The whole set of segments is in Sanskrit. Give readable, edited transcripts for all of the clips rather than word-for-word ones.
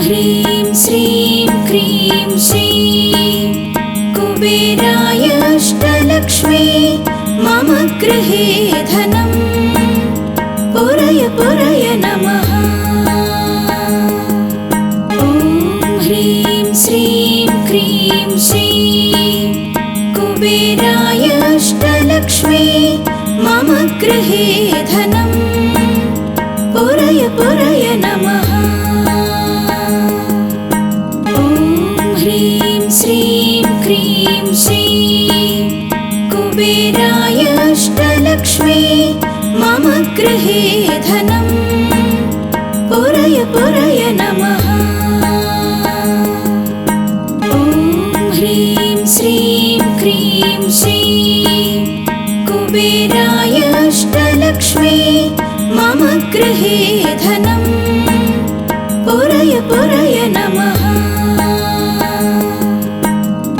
ह्रीं श्रीं क्रीं श्रीं कुबेराय अष्टलक्ष्मी मम गृहे धनं पुरय पुरय नमः। ॐ ह्रीं श्रीं क्रीं श्रीं कुबेराय अष्टलक्ष्मी मम गृहे धनं पुरय पुरय नमः। ॐ ह्रीं श्रीं क्रीं श्रीं कुबेराय अष्टलक्ष्मी मम गृहे धनं पुरय पुरय नमः। ॐ ह्रीं श्रीं क्रीं श्रीं कुबेराय अष्टलक्ष्मी मम गृहे धनं पुरय पुरय नमः।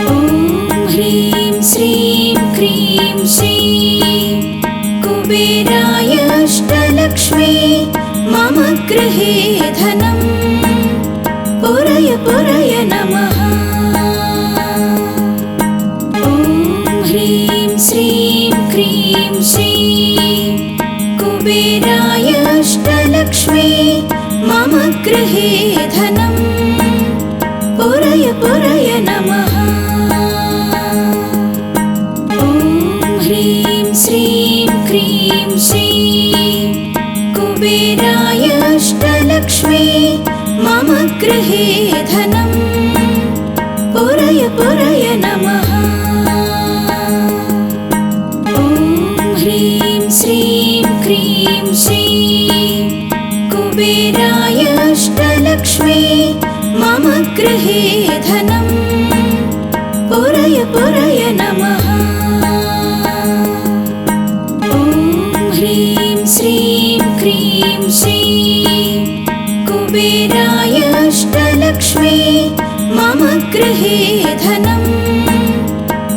ॐ ह्रीं श्रीं क्रीं श्रीं कुबेराय अष्टलक्ष्मी मम गृहे धनं पुरय पुरय नमः। ॐ ह्रीं श्रीं क्रीं श्रीं कुबेराय अष्टलक्ष्मी मम गृहे धनं पुरय पुरय नमः। ॐ ह्रीं श्रीं क्रीं श्रीं कुबेराय अष्टलक्ष्मी मम गृहे धनं पुरय पुरय नमः। ॐ ह्रीं श्रीं क्रीं श्रीं कुबेराय अष्टलक्ष्मी मम गृहे धनं पुरय पुरय नमः। ॐ ह्रीं श्रीं क्रीं श्रीं कुबेराय अष्टलक्ष्मी मम गृहे धनं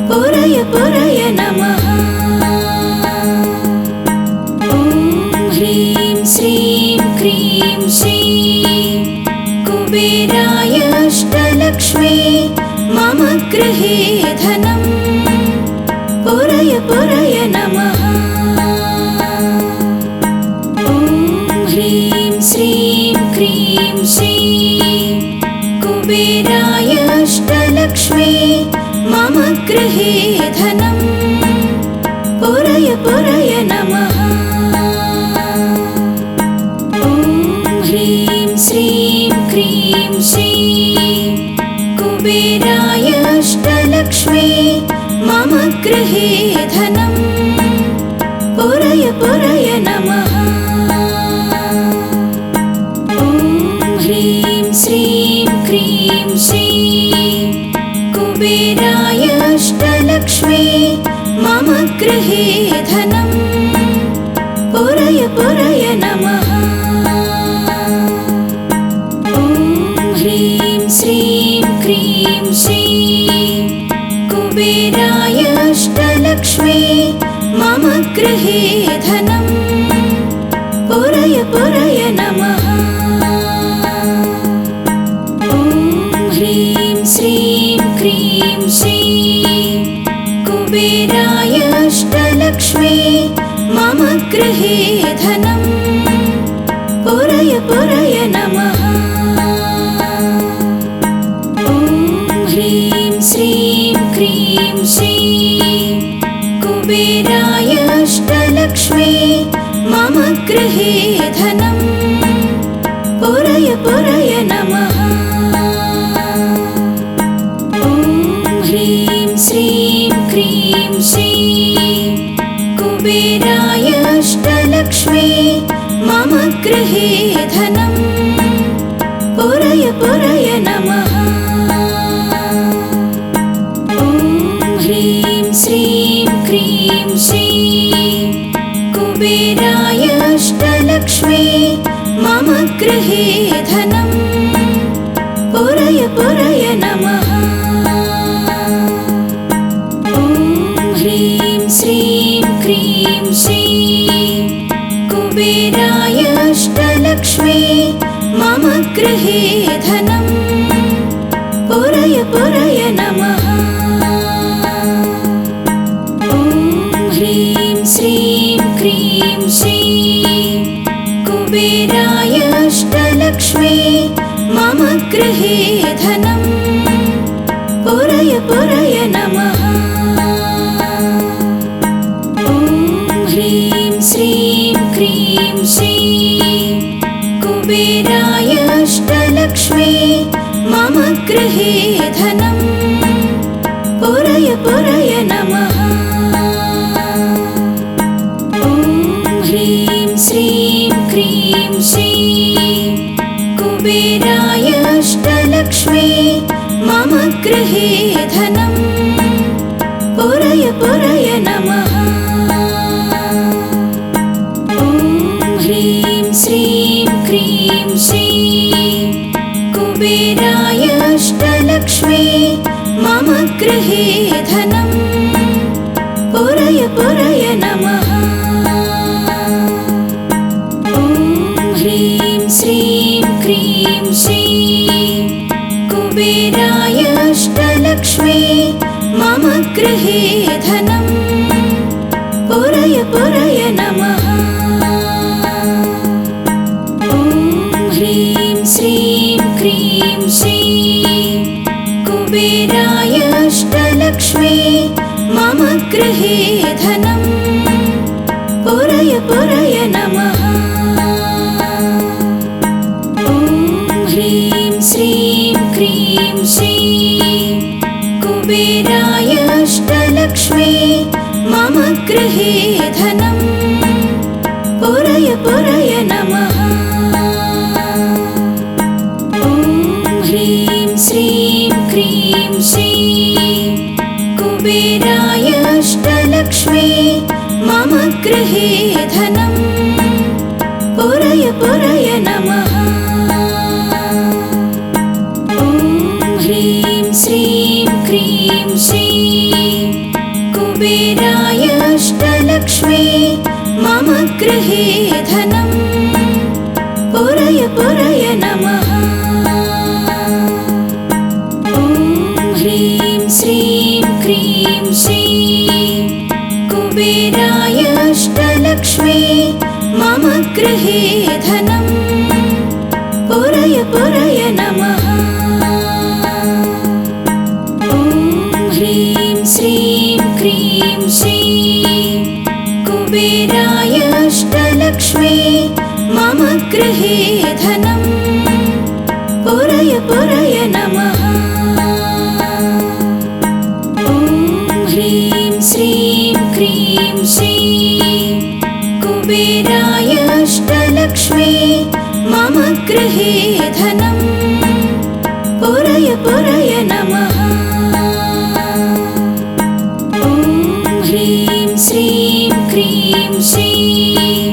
पुरय पुरय नमः। ॐ ह्रीं श्रीं क्रीं श्रीं कुबेराय अष्टलक्ष्मी मम गृहे धनं पुरय पुरय नमः। ॐ ह्रीं श्रीं क्रीं श्रीं कुबेराय अष्टलक्ष्मी मम गृहे धनं पुरय पुरय नमः। ॐ ह्रीं श्रीं क्रीं श्रीं कुबेराय अष्टलक्ष्मी मम गृहे धनं पुरय पुरय नमः। ॐ ह्रीं श्रीं क्रीं श्रीं कुबेराय अष्टलक्ष्मी मम गृहे धनं पुरय पुरय नमः। ॐ ह्रीं श्रीं क्रीं श्रीं कुबेराय अष्टलक्ष्मी मम गृहे धनं पुरय पुरय नमः। ॐ ह्रीं श्रीं क्रीं श्रीं कुबेराय अष्टलक्ष्मी मम गृहे धनं पुरय पुरय नमः। ॐ ह्रीं श्रीं क्रीं श्रीं कुबेराय अष्टलक्ष्मी मम गृहे धनं पुरय पुरय नमः। ॐ ह्रीं श्रीं क्रीं श्रीं कुबेराय अष्टलक्ष्मी मम गृहे धनं पुरय पुरय नमः। ॐ ह्रीं श्रीं क्रीं श्रीं कुबेराय अष्टलक्ष्मी मम गृहे धनं पुरय पुरय नमः। ॐ ह्रीं श्रीं क्रीं श्रीं कुबेराय अष्टलक्ष्मी मम गृहे धनं अष्टलक्ष्मी मम गृहे धनं पुरय पुरय नमः। ॐ ह्रीं श्रीं क्रीं श्रीं कुबेराय अष्टलक्ष्मी मम गृहे धनं पुरय पुरय नमः। ॐ ह्रीं श्रीं क्रीं श्रीं कुबेराय अष्टलक्ष्मी मम गृहे धनं पुरय पुरय नमः। ॐ ह्रीं श्रीं क्रीं श्रीं कुबेराय अष्टलक्ष्मी मम गृहे धनं पुरय पुरय नमः। ॐ ह्रीं श्रीं क्रीं श्रीं कुबेराय अष्टलक्ष्मी मम गृहे धनं पुरय पुरय नमः। ॐ ह्रीं श्रीं क्रीं श्रीं कुबेराय अष्टलक्ष्मी मम गृहे धनं पुरय पुरय नमः। ॐ ह्रीं श्रीं क्रीं श्रीं कुबेराय अष्टलक्ष्मी मम गृहे धनं पुरय पुरय नमः। ॐ ह्रीं श्रीं क्रीं श्रीं कुबेराय अष्टलक्ष्मी मम गृहे धनं पुरय पुरय नमः। ॐ ह्रीं श्रीं क्रीं श्रीं कुबेराय अष्टलक्ष्मी मम गृहे धनं पुरय पुरय नमः। ॐ ह्रीं श्रीं क्रीं श्रीं कुबेराय अष्टलक्ष्मी मम गृहे धनं पुरय पुरय नमः। ॐ ह्रीं श्रीं क्रीं श्रीं कुबेराय अष्टलक्ष्मी मम गृहे धनं पुरय पुरय नमः। ॐ ह्रीं श्रीं क्रीं श्रीं कुबेराय अष्टलक्ष्मी मम गृहे धनं पुरय पुरय नमः। ॐ ह्रीं श्रीं क्रीं श्रीं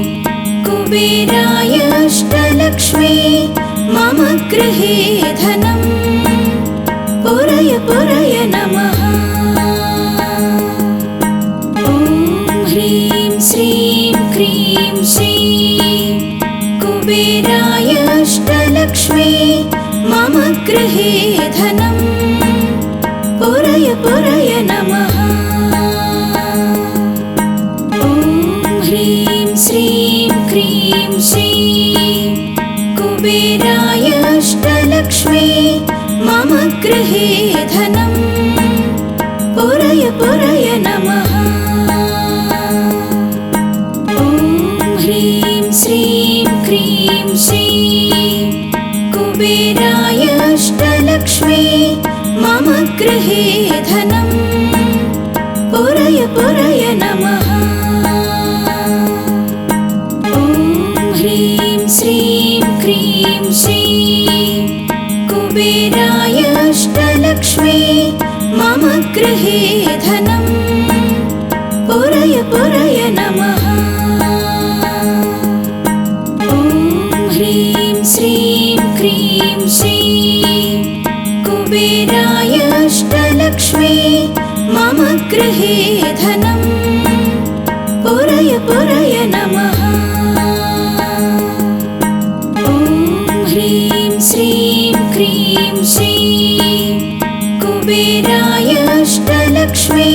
कुबेराय अष्टलक्ष्मी मम गृहे धनं पुरय पुरय नमः। ॐ ह्रीं श्रीं क्रीं श्रीं कुबेराय अष्टलक्ष्मी मम गृहे धनं पुरय पुरय नमः। ॐ ह्रीं श्रीं क्रीं श्रीं कुबेराय अष्टलक्ष्मी मम गृहे धनं पुरय पुरय नमः। ॐ ह्रीं श्रीं क्रीं श्रीं कुबेराय अष्टलक्ष्मी मम गृहे धनं पुरय पुरय नमः। ॐ ह्रीं श्रीं क्रीं श्रीं कुबेराय अष्टलक्ष्मी मम गृहे धनं पुरय पुरय नमः। ॐ ह्रीं श्रीं क्रीं श्रीं कुबेराय अष्टलक्ष्मी मम गृहे धनं पुरय पुरय नमः। ॐ ह्रीं श्रीं क्रीं श्रीं कुबेराय अष्टलक्ष्मी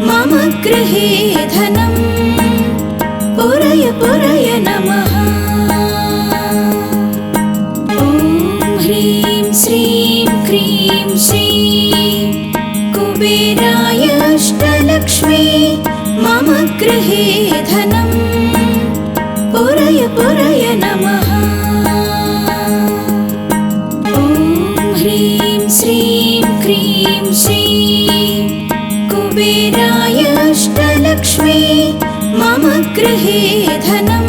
मम गृहे धनं पुरय पुरय नमः। ॐ ह्रीं श्रीं क्रीं श्रीं कुबेराय अष्टलक्ष्मी मम गृहे धनं पुरय पुरय नमः। ॐ ह्रीं श्रीं क्रीं श्रीं कुबेराय अष्टलक्ष्मी मम गृहे धनं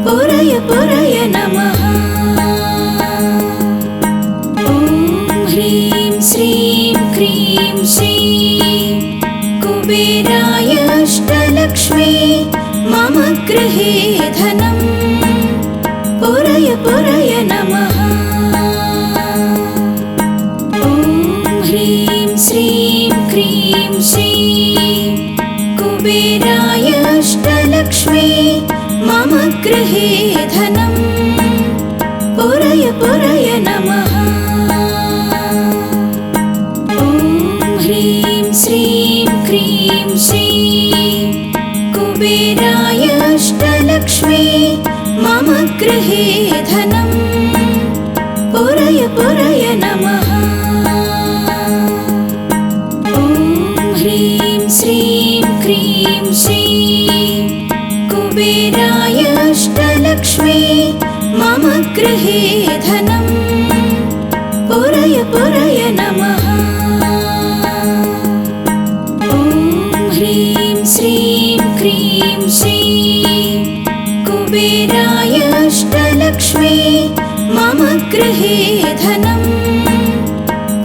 पुरय पुरय नमः। ॐ ह्रीं श्रीं क्रीं श्रीं कुबेराय अष्टलक्ष्मी मम गृहे धनं पुरय पुरय नमः। ॐ ह्रीं श्रीं क्रीं श्रीं कुबेराय अष्टलक्ष्मी मम गृहे धनं पुरय पुरय नमः। ॐ ह्रीं श्रीं क्रीं श्रीं कुबेराय अष्टलक्ष्मी मम गृहे धनं पुरय पुरय नमः। ॐ ह्रीं श्रीं क्रीं श्रीं कुबेराय अष्टलक्ष्मी मम गृहे धनं पुरय पुरय नमः। ॐ ह्रीं श्रीं क्रीं श्रीं कुबेराय अष्टलक्ष्मी मम गृहे धनं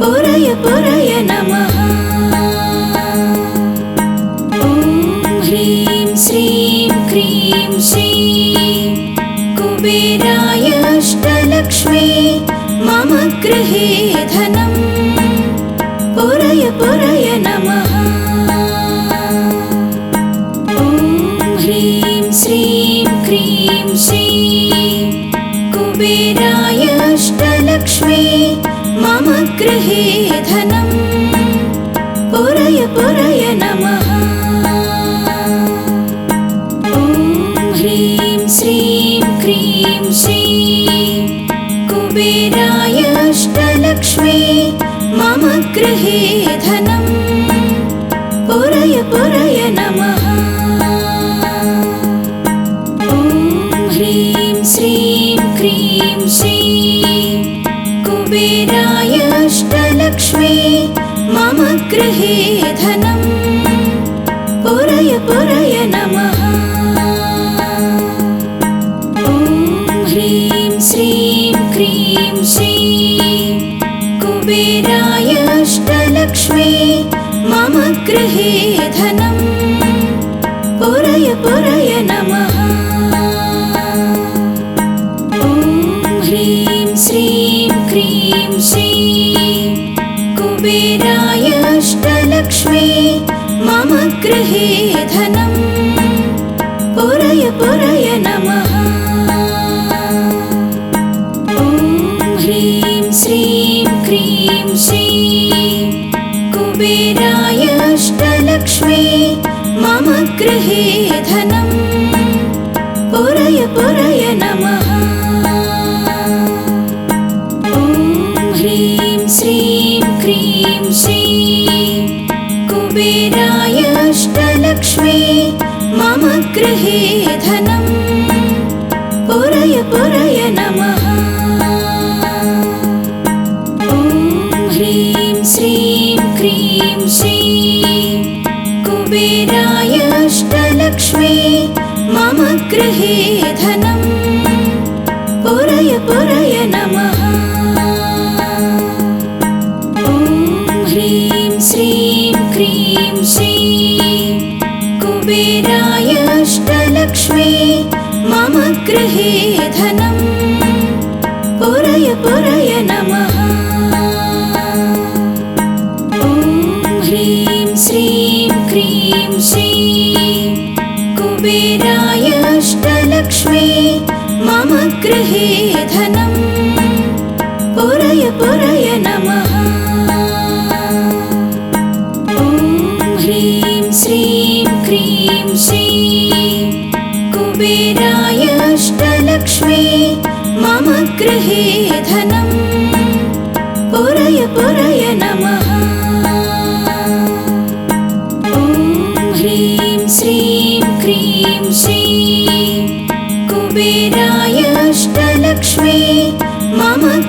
पुरय पुरय नमः। ॐ ह्रीं श्रीं क्रीं श्रीं कुबेराय अष्टलक्ष्मी मम गृहे धनं पुरय पुरय नमः। ॐ ह्रीं श्रीं क्रीं श्रीं कुबेराय अष्टलक्ष्मी मम गृहे धनं पुरय पुरय नमः। ॐ ह्रीं श्रीं क्रीं श्रीं कुबेराय अष्टलक्ष्मी मम गृहे धनं पुरय पुरय नमः। ॐ ह्रीं श्रीं क्रीं श्रीं कुबेराय अष्टलक्ष्मी मम गृहे धनं पुरय पुरय नमः। ॐ ह्रीं श्रीं क्रीं श्रीं कुबेराय अष्टलक्ष्मी मम गृहे धनं पुरय पुरय नमः। ॐ ह्रीं श्रीं क्रीं श्रीं कुबेराय अष्टलक्ष्मी मम गृहे धनं पुरय पुरय नमः। ॐ ह्रीं श्रीं क्रीं श्रीं कुबेराय अष्टलक्ष्मी मम गृहे धनं पुरय पुरय नमः। ॐ ह्रीं श्रीं क्रीं श्रीं कुबेराय अष्टलक्ष्मी मम गृहे धनं पुरय पुरय नमः। ॐ ह्रीं श्रीं क्रीं श्रीं कुबेराय अष्टलक्ष्मी मम गृहे धनं पुरय पुरय नमः। ॐ ह्रीं श्रीं क्रीं श्रीं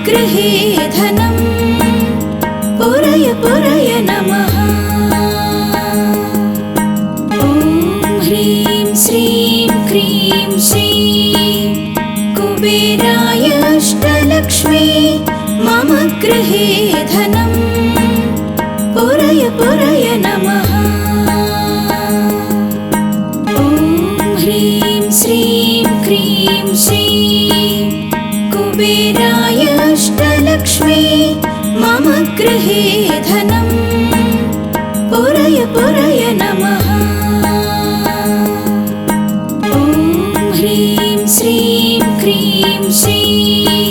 गृहे धनं पुरय पुरय नमः। ॐ ह्रीं श्रीं क्रीं श्रीं कुबेराय अष्टलक्ष्मी मम गृहे धनं पुरय पुरय नमः। ॐ ह्रीं श्रीं क्रीं श्रीं कुबेराय अष्टलक्ष्मी मम गृहे धनं पुरय पुरय नमः। ॐ ह्रीं श्रीं क्रीं श्रीं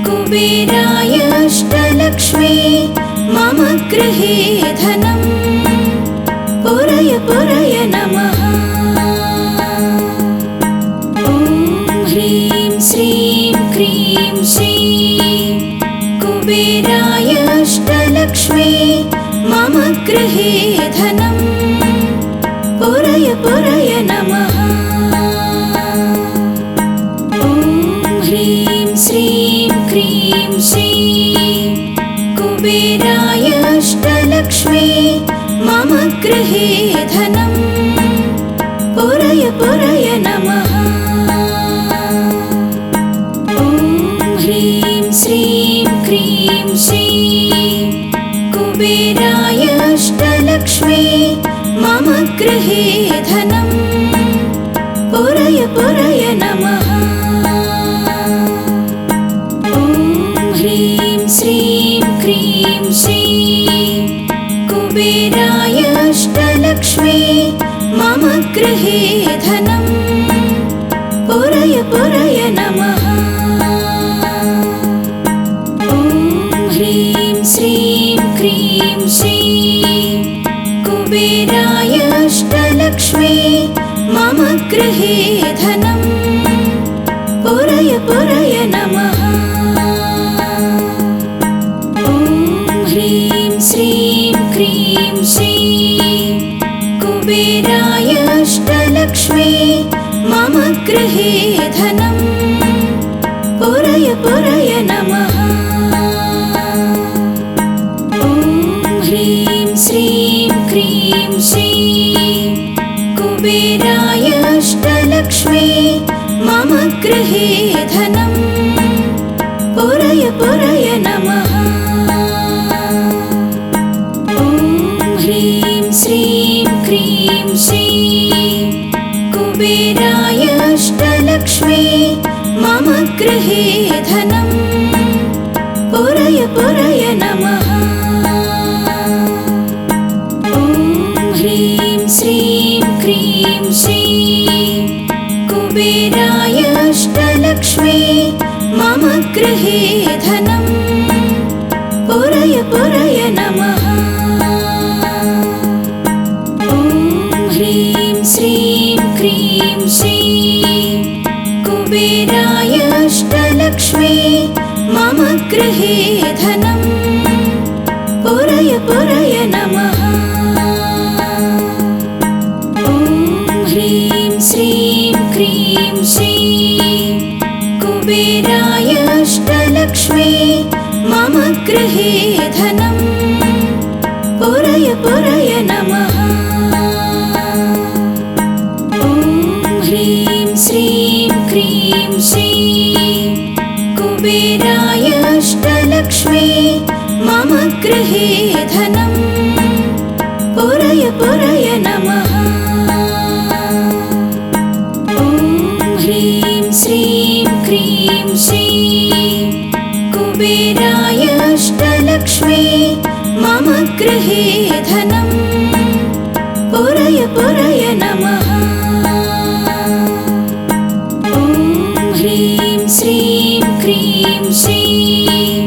कुबेराय अष्टलक्ष्मी मम गृहे धनं पुरय पुरय नमः। ॐ ह्रीं श्रीं क्रीं श्रीं कुबेराय अष्टलक्ष्मी मम गृहे धनं पुरय पुरय नमः। ॐ ह्रीं श्रीं क्रीं श्रीं कुबेराय अष्टलक्ष्मी मम गृहे धनं पुरय पुरय नमः। ॐ ह्रीं श्रीं क्रीं श्रीं कुबेराय अष्टलक्ष्मी मम गृहे धनं पुरय पुरय नमः। ॐ ह्रीं श्रीं क्रीं श्रीं कुबेराय अष्टलक्ष्मी मम गृहे धनं पुरय पुरय नमः। ॐ ह्रीं श्रीं क्रीं श्रीं कुबेराय अष्टलक्ष्मी मम गृहे धनं पुरय पुरय नमः। ॐ ह्रीं श्रीं क्रीं श्रीं कुबेराय अष्टलक्ष्मी मम गृहे धनं पुरय पुरय नमः। ॐ ह्रीं श्रीं क्रीं श्रीं कुबेराय अष्टलक्ष्मी मम गृहे धनं पुरय पुरय नमः। ॐ ह्रीं श्रीं क्रीं श्रीं कुबेराय अष्टलक्ष्मी मम गृहे धनं पुरय पुरय नमः। ॐ ह्रीं श्रीं क्रीं श्रीं कुबेराय अष्टलक्ष्मी मम गृहे धनं पुरय पुरय नमः। ॐ ह्रीं श्रीं क्रीं श्रीं कुबेराय अष्टलक्ष्मी मम गृहे धनं पुरय पुरय नमः। ॐ ह्रीं श्रीं क्रीं श्रीं कुबेराय अष्टलक्ष्मी मम गृहे धनं पुरय पुरय नमः। ॐ ह्रीं श्रीं क्रीं श्रीं कुबेराय अष्टलक्ष्मी मम गृहे धनं पुरय पुरय नमः। ॐ ह्रीं श्रीं क्रीं श्रीं कुबेराय अष्टलक्ष्मी मम गृहे धनं पुरय पुरय नमः। ॐ ह्रीं श्रीं क्रीं श्रीं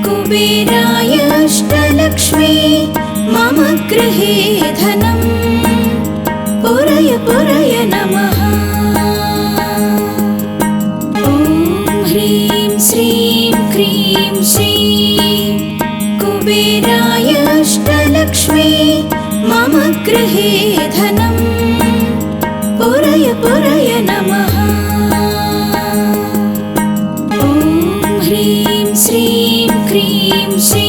कुबेराय अष्टलक्ष्मी मम गृहे धनं पुरय पुरय नमः। ॐ ह्रीं श्रीं क्रीं श्रीं कुबेराय अष्टलक्ष्मी मम गृहे धनं पुरय पुरय नमः। ॐ ह्रीं श्रीं क्रीं श्री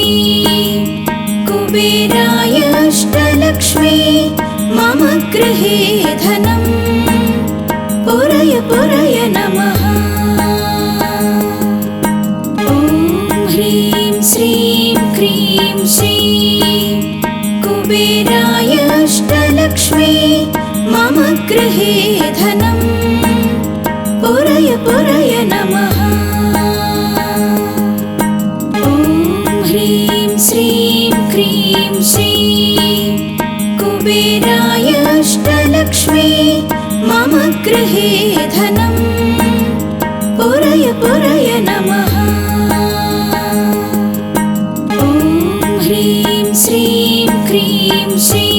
कुबेराय अष्टलक्ष्मी मम गृहे धनं पुरय पुरय नमः। ॐ ह्रीं श्रीं क्रीं श्री कुबेराय अष्टलक्ष्मी मम गृहे धनं पुरय पुरय नमः। ॐ ह्रीं श्रीं क्रीं श्री कुबेराय अष्टलक्ष्मी मम गृहे धनं पुरय पुरय नमः। ॐ ह्रीं श्रीं क्रीं श्री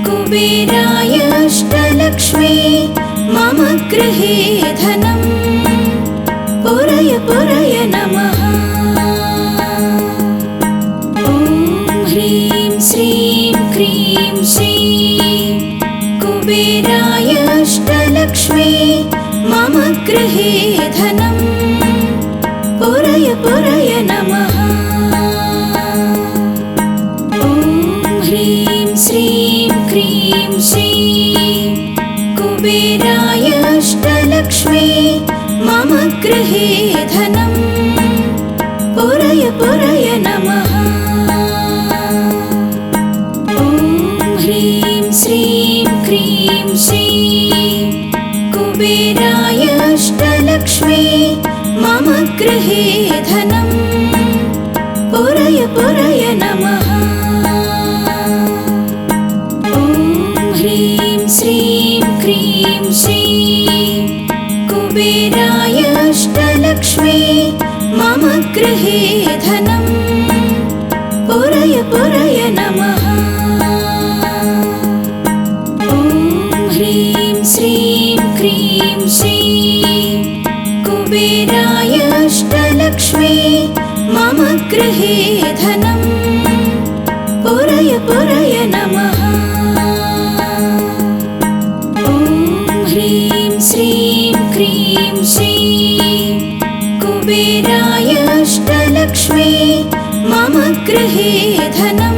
कुबेराय अष्टलक्ष्मी मम गृहे धनं पुरय पुरय नमः। ॐ ह्रीं श्रीं क्रीं श्री कुबेराय अष्टलक्ष्मी मम गृहे धनं पुरय पुरय नमः। ॐ ह्रीं श्रीं क्रीं श्री कुबेराय अष्टलक्ष्मी मम गृहे धनं पुरय पुरय नमः। ॐ ह्रीं श्रीं क्रीं श्री कुबेराय अष्टलक्ष्मी मम गृहे धनं पुरय पुरय नमः। ॐ ह्रीं श्रीं क्रीं श्री कुबेराय अष्टलक्ष्मी मम गृहे धनं पुरय पुरय नमः। ॐ ह्रीं श्रीं क्रीं श्री कुबेराय अष्टलक्ष्मी मम गृहे धनं पुरय पुरय नमः। ॐ ह्रीं श्रीं क्रीं श्री कुबेराय अष्टलक्ष्मी मम गृहे धनं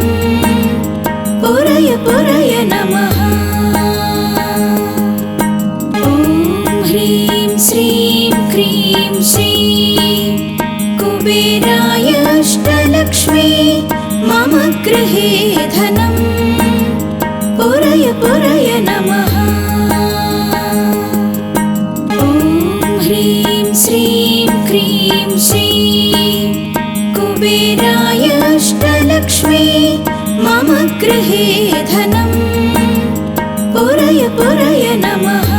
पुरय पुरय नमः। ॐ ह्रीं श्रीं क्रीं श्री कुबेराय अष्टलक्ष्मी मम गृहे धनं पुरय पुरय नमः। ॐ ह्रीं श्रीं क्रीं श्री कुबेराय अष्टलक्ष्मी मम गृहे धनं पुरय पुरय नमः।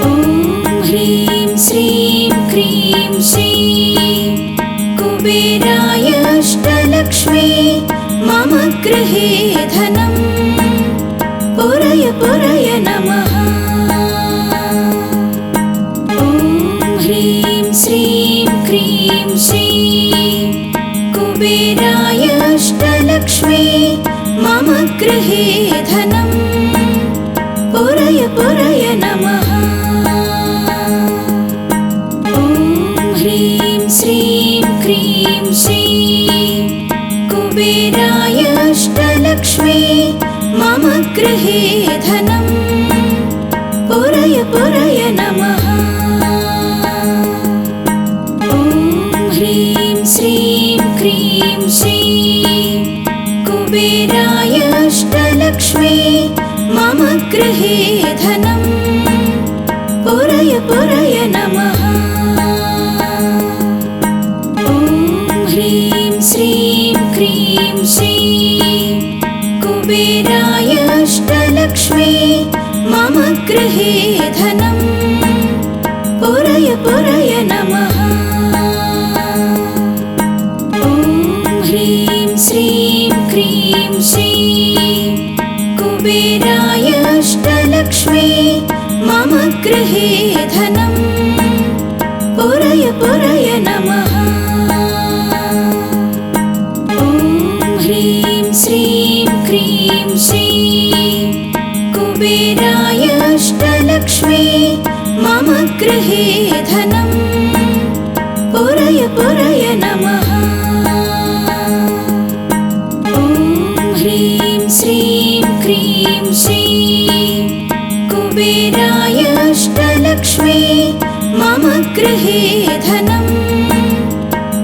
ॐ ह्रीं श्रीं क्रीं श्री कुबेराय अष्टलक्ष्मी मम गृहे धनं पुरय पुरय नमः। ॐ ह्रीं श्रीं क्रीं श्री कुबेराय अष्टलक्ष्मी मम गृहे धनं पुरय पुरय नमः। ॐ ह्रीं श्रीं क्रीं श्री कुबेराय अष्टलक्ष्मी मम गृहे धनं पुरय पुरय नमः। ॐ ह्रीं श्रीं क्रीं श्री कुबेराय अष्टलक्ष्मी मम गृहे धनं पुरय पुरय नमः। ॐ ह्रीं श्रीं क्रीं श्री धनं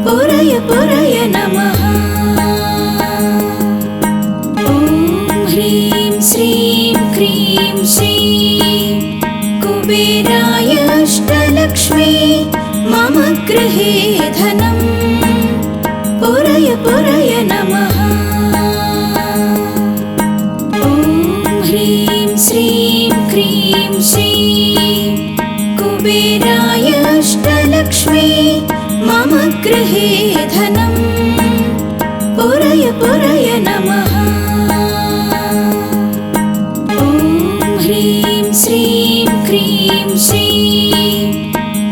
पुरय पुरय नमः। ॐ ह्रीं श्रीं क्रीं श्रीं कुबेराय अष्टलक्ष्मी मम गृहे धनं पुरय पुरय नमः। ॐ ह्रीं श्रीं क्रीं श्रीं कुबेराय अष्टलक्ष्मी मम गृहे धनं पुरय पुरय नमः। ॐ ह्रीं श्रीं क्रीं श्रीं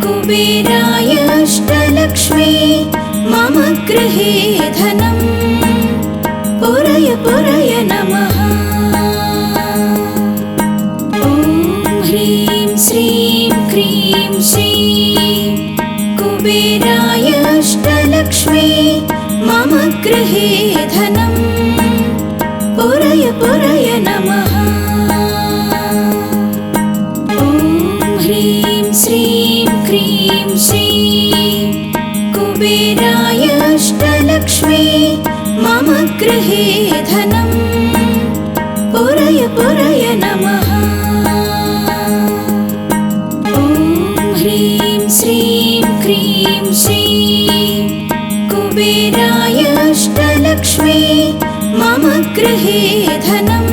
कुबेराय अष्टलक्ष्मी मम गृहे धनं पुरय पुरय नमः। ॐ ह्रीं श्रीं क्रीं श्रीं कुबेराय अष्टलक्ष्मी मम गृहे धनं पुरय पुरय नमः। ॐ ह्रीं श्रीं क्रीं श्रीं कुबेराय अष्टलक्ष्मी मम गृहे धनं पुरय पुरय नमः। ॐ ह्रीं श्रीं क्रीं श्रीं कुबेराय अष्टलक्ष्मी मम गृहे धनं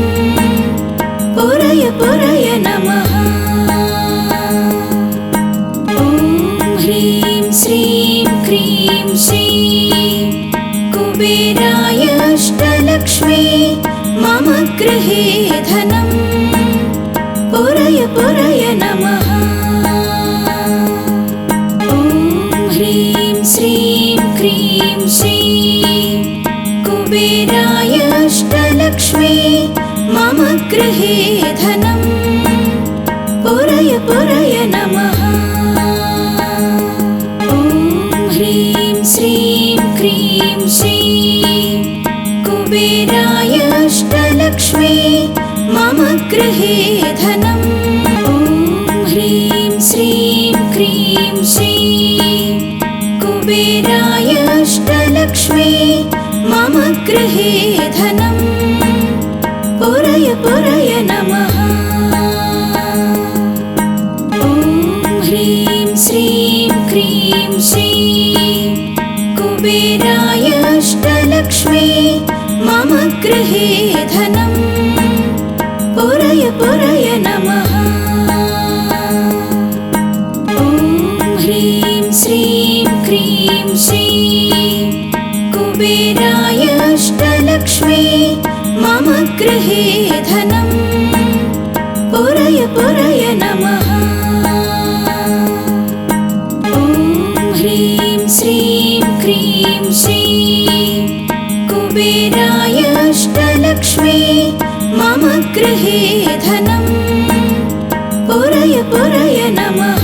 पुरय पुरय नमः। ॐ ह्रीं श्रीं क्रीं श्रीं कुबेराय अष्टलक्ष्मी मम गृहे धनं पुरय पुरय नमः। ॐ ह्रीं श्रीं क्रीं श्रीं कुबेराय अष्टलक्ष्मी मम गृहे धनं पुरय पुरय नमः। ॐ ह्रीं श्रीं क्रीं श्रीं कुबेराय अष्टलक्ष्मी मम गृहे धनं ॐ ह्रीं श्रीं क्रीं श्रीं कुबेराय अष्टलक्ष्मी मम गृहे धनं पुरय पुरय नमः। ॐ ह्रीं श्रीं क्रीं श्रीं कुबेराय अष्टलक्ष्मी मम गृहे धनं पुरय पुरय नमः। ॐ ह्रीं श्रीं क्रीं श्रीं कुबेराय अष्टलक्ष्मी मम गृहे धनं पुरय पुरय नमः। ॐ ह्रीं श्रीं क्रीं श्रीं कुबेराय अष्टलक्ष्मी मम गृहे धनं पुरय पुरय नमः।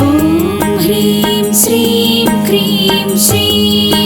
ॐ ह्रीं श्रीं क्रीं श्रीं